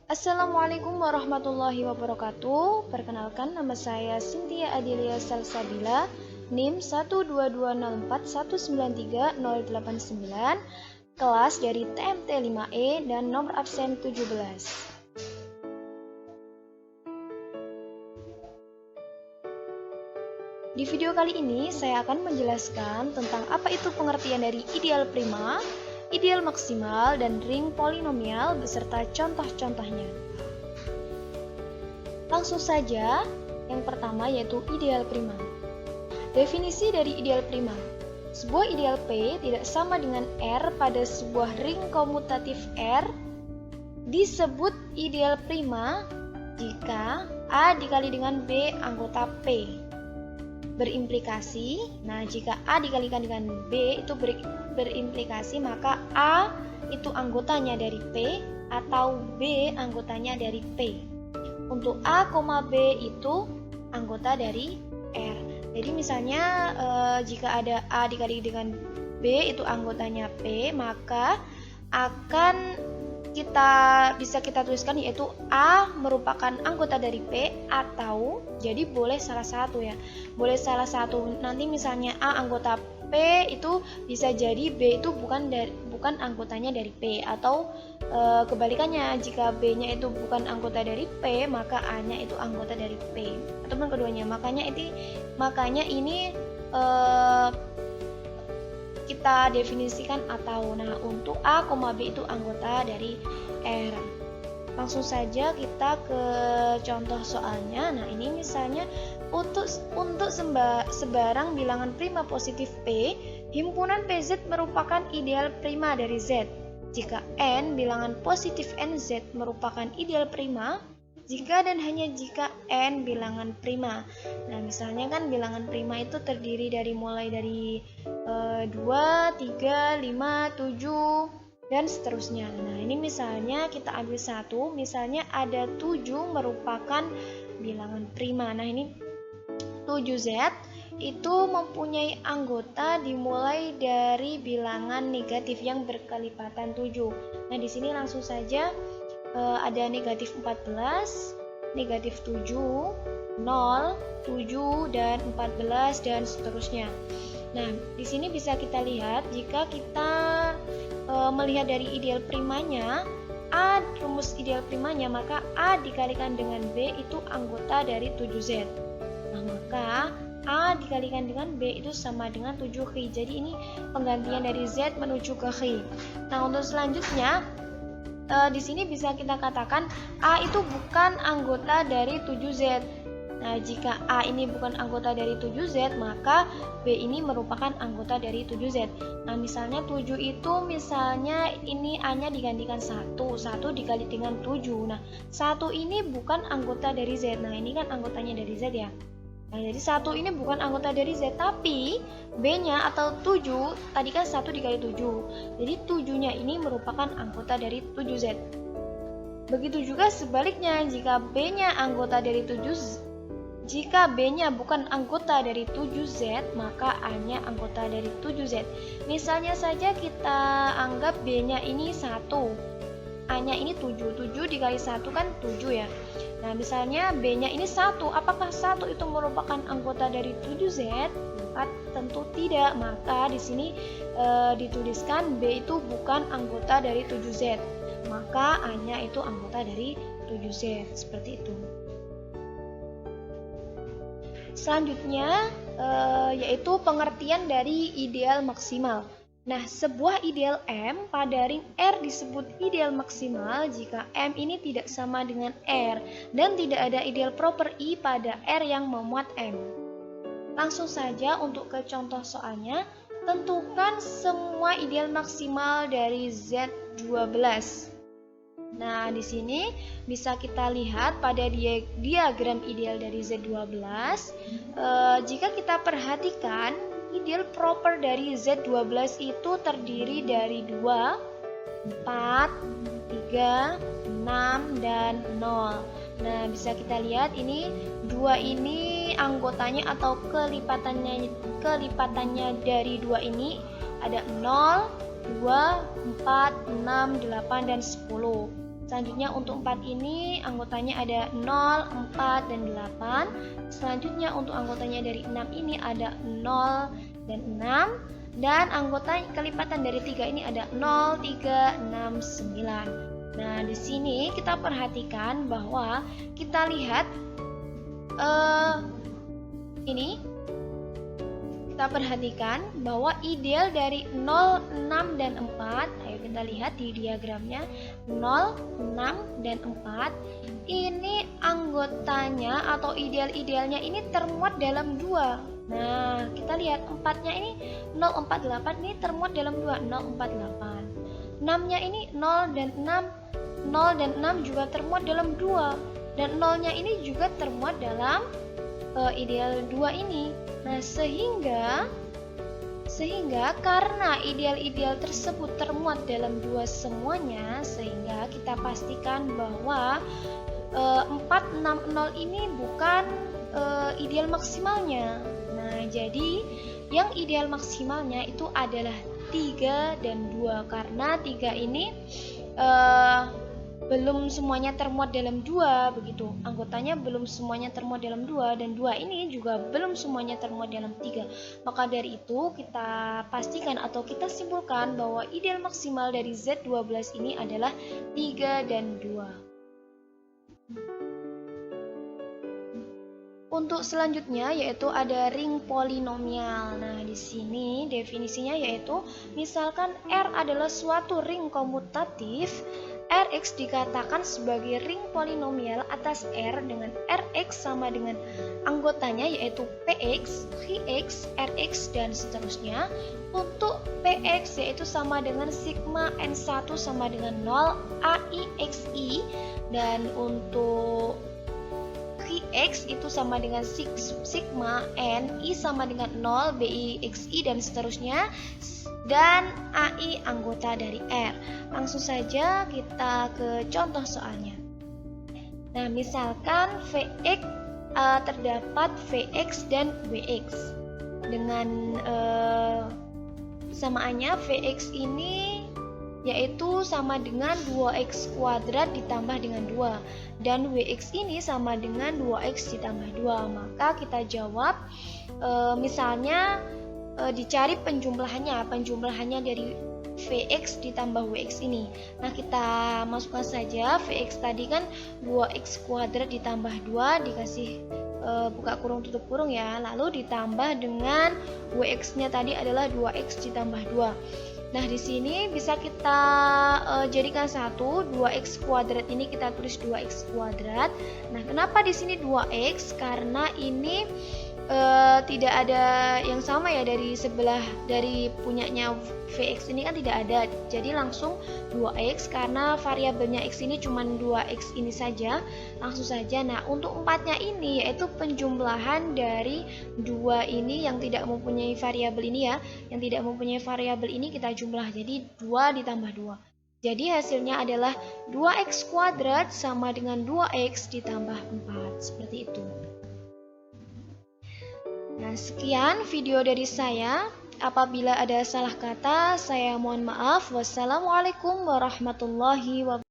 Assalamualaikum warahmatullahi wabarakatuh. Perkenalkan, nama saya Cynthia Adelia Salsabila, NIM 12204193089, kelas dari TMT 5E dan nomor absen 17. Di video kali ini saya akan menjelaskan tentang apa itu pengertian dari ideal prima, ideal maksimal, dan ring polinomial beserta contoh-contohnya. Langsung saja, yang pertama yaitu ideal prima. Definisi dari ideal prima. Sebuah ideal P tidak sama dengan R pada sebuah ring komutatif R disebut ideal prima jika A dikali dengan B anggota P. Berimplikasi, jika A dikalikan dengan B itu berimplikasi maka A itu anggotanya dari P atau B anggotanya dari P. Untuk A, B itu anggota dari R. Jadi misalnya jika ada A dikali dengan B itu anggotanya P, maka akan bisa kita tuliskan yaitu A merupakan anggota dari P, atau jadi boleh salah satu ya. Boleh salah satu. Nanti misalnya A anggota P itu bisa jadi B itu bukan anggotanya dari P, atau kebalikannya, jika B-nya itu bukan anggota dari P maka A-nya itu anggota dari P, ataupun keduanya. Makanya ini kita definisikan atau. Untuk A, B itu anggota dari R. Langsung saja kita ke contoh soalnya. Ini misalnya untuk sebarang bilangan prima positif P, himpunan PZ merupakan ideal prima dari Z. Jika N bilangan positif NZ merupakan ideal prima, jika dan hanya jika N bilangan prima. Misalnya kan bilangan prima itu terdiri dari mulai dari 2, 3, 5, 7 dan seterusnya. Ini misalnya kita ambil satu, misalnya ada 7 merupakan bilangan prima. Ini 7Z itu mempunyai anggota dimulai dari bilangan negatif yang berkelipatan 7. Di sini langsung saja ada negatif 14, negatif 7, 0, 7, dan 14, dan seterusnya. Di sini bisa kita lihat jika kita melihat dari ideal primanya, A rumus ideal primanya, maka A dikalikan dengan B itu anggota dari 7Z. Maka A dikalikan dengan B itu sama dengan 7Q. Jadi ini penggantian dari Z menuju ke Q. Untuk selanjutnya, di sini bisa kita katakan A itu bukan anggota dari 7Z. Jika A ini bukan anggota dari 7Z, maka B ini merupakan anggota dari 7Z. Misalnya 7 itu misalnya ini A-nya digantikan 1 dikali dengan 7. 1 ini bukan anggota dari Z. Ini kan anggotanya dari Z ya. Jadi 1 ini bukan anggota dari Z, tapi B-nya atau 7 tadi kan 1 dikali 7. Jadi 7-nya ini merupakan anggota dari 7Z. Begitu juga sebaliknya, jika B-nya bukan anggota dari 7Z, maka A-nya anggota dari 7Z. Misalnya saja kita anggap B-nya ini 1. A-nya ini 7 dikali 1 kan 7 ya. Misalnya B-nya ini 1, apakah 1 itu merupakan anggota dari 7Z? Maka tentu tidak. Maka di sini dituliskan B itu bukan anggota dari 7Z. Maka A-nya itu anggota dari 7Z, seperti itu. Selanjutnya yaitu pengertian dari ideal maksimal. Sebuah ideal M pada ring R disebut ideal maksimal jika M ini tidak sama dengan R dan tidak ada ideal proper I pada R yang memuat M. Langsung saja untuk ke contoh soalnya, tentukan semua ideal maksimal dari Z12. Di sini bisa kita lihat pada diagram ideal dari Z12. Jika kita perhatikan, ideal proper dari Z12 itu terdiri dari 2, 4, 3, 6, dan 0. Bisa kita lihat ini 2 ini anggotanya atau kelipatannya dari 2 ini ada 0, 2, 4, 6, 8, dan 10. Selanjutnya untuk 4 ini anggotanya ada 0, 4, dan 8. Selanjutnya untuk anggotanya dari 6 ini ada 0 dan 6. Dan anggota kelipatan dari 3 ini ada 0, 3, 6, 9. Nah, di sini kita perhatikan bahwa kita lihat ini kita perhatikan bahwa ideal dari 0, 6, dan 4. Ayo kita lihat di diagramnya 0, 6, dan 4. Ini anggotanya atau ideal-idealnya ini termuat dalam 2. Nah, kita lihat 4-nya ini 048 ini termuat dalam 2, 048. 6-nya ini 0 dan 6. 0 dan 6 juga termuat dalam 2. Dan 0-nya ini juga termuat dalam ideal 2 ini. Nah, sehingga karena ideal-ideal tersebut termuat dalam 2 semuanya, sehingga kita pastikan bahwa 460 ini bukan ideal maksimalnya. Nah, jadi yang ideal maksimalnya itu adalah 3 dan 2, karena 3 ini belum semuanya termuat dalam 2, begitu. Anggotanya belum semuanya termuat dalam 2, dan 2 ini juga belum semuanya termuat dalam 3. Maka dari itu kita pastikan atau kita simpulkan bahwa ideal maksimal dari Z12 ini adalah 3 dan 2. Untuk selanjutnya yaitu ada ring polinomial. Nah, di sini definisinya yaitu misalkan R adalah suatu ring komutatif, Rx dikatakan sebagai ring polinomial atas R dengan Rx sama dengan anggotanya yaitu Px, Qx, Rx, dan seterusnya. Untuk Px yaitu sama dengan sigma N1 sama dengan 0 AIXI, dan untuk Qx itu sama dengan sigma N I sama dengan 0 BIXI, dan seterusnya, dan AI anggota dari R. Langsung saja kita ke contoh soalnya. Nah, misalkan Vx terdapat Vx dan Vx dengan samaannya Vx ini yaitu sama dengan 2x kuadrat ditambah dengan 2, dan Wx ini sama dengan 2x ditambah 2. Maka kita jawab misalnya dicari penjumlahannya dari Vx ditambah Wx ini. Nah, kita masukkan saja Vx tadi kan 2x kuadrat ditambah 2 dikasih buka kurung tutup kurung ya, lalu ditambah dengan Wx nya tadi adalah 2x ditambah 2. Nah, di sini bisa kita jadikan satu, 2x kuadrat ini kita tulis 2x kuadrat. Nah, kenapa di sini 2x? Karena ini tidak ada yang sama ya dari sebelah, dari punyanya Vx ini kan tidak ada. Jadi langsung 2x karena variabelnya x ini cuma 2x ini saja. Langsung saja. Nah, untuk 4-nya ini yaitu penjumlahan dari 2 ini yang tidak mempunyai variabel ini ya. Yang tidak mempunyai variabel ini kita jumlah. Jadi 2 ditambah 2. Jadi hasilnya adalah 2x kuadrat sama dengan 2x ditambah 4. Seperti itu. Nah, sekian video dari saya. Apabila ada salah kata, saya mohon maaf. Wassalamualaikum warahmatullahi wabarakatuh.